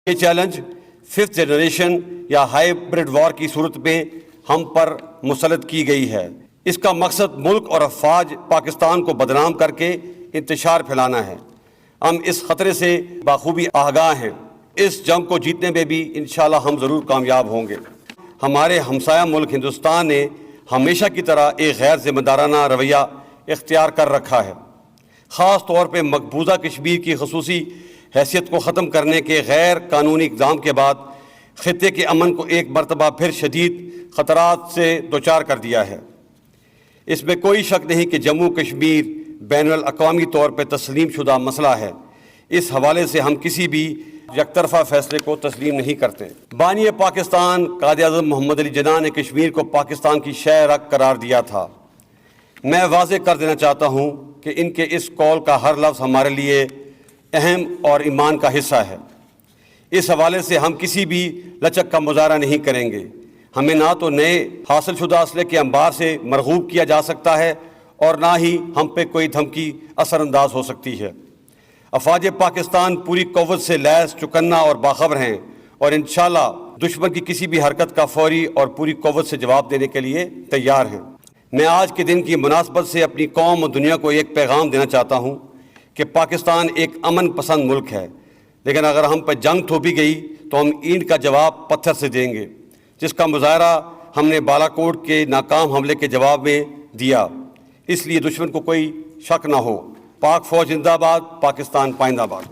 یہ challenge 5th generation یا hybrid وار کی صورت میں ہم پر مسلط کی گئی ہے۔ اس کا مقصد ملک اور افواج پاکستان کو بدنام کر کے انتشار پھیلانا ہے۔ ہم اس خطرے سے بخوبی آگاہ ہیں۔ اس جنگ کو جیتنے میں بھی انشاءاللہ ہم ضرور کامیاب ہوں گے۔ ہمارے ہمسایہ ملک ہندوستان نے ہمیشہ کی طرح ایک غیر ذمہ دارانہ رویہ اختیار کر رکھا ہے، خاص طور پہ مقبوضہ کشمیر کی خصوصی حیثیت کو ختم کرنے کے غیر قانونی اقدام کے بعد خطے کے امن کو ایک مرتبہ پھر شدید خطرات سے دوچار کر دیا ہے۔ اس میں کوئی شک نہیں کہ جموں کشمیر بین الاقوامی طور پہ تسلیم شدہ مسئلہ ہے۔ اس حوالے سے ہم کسی بھی یک طرفہ فیصلے کو تسلیم نہیں کرتے۔ بانی پاکستان قائد اعظم محمد علی جناح نے کشمیر کو پاکستان کی شہ رگ قرار دیا تھا۔ میں واضح کر دینا چاہتا ہوں کہ ان کے اس قول کا ہر لفظ ہمارے لیے اہم اور ایمان کا حصہ ہے۔ اس حوالے سے ہم کسی بھی لچک کا مظاہرہ نہیں کریں گے۔ ہمیں نہ تو نئے حاصل شدہ اسلحے کے انبار سے مرغوب کیا جا سکتا ہے اور نہ ہی ہم پہ کوئی دھمکی اثر انداز ہو سکتی ہے۔ افواج پاکستان پوری قوت سے لیس، چوکنا اور باخبر ہیں اور انشاءاللہ دشمن کی کسی بھی حرکت کا فوری اور پوری قوت سے جواب دینے کے لیے تیار ہیں۔ میں آج کے دن کی مناسبت سے اپنی قوم اور دنیا کو ایک پیغام دینا چاہتا ہوں کہ پاکستان ایک امن پسند ملک ہے، لیکن اگر ہم پہ جنگ تھوپی گئی تو ہم اینٹ کا جواب پتھر سے دیں گے، جس کا مظاہرہ ہم نے بالا کوٹ کے ناکام حملے کے جواب میں دیا۔ اس لیے دشمن کو کوئی شک نہ ہو۔ پاک فوج زندہ باد، پاکستان پائندہ باد۔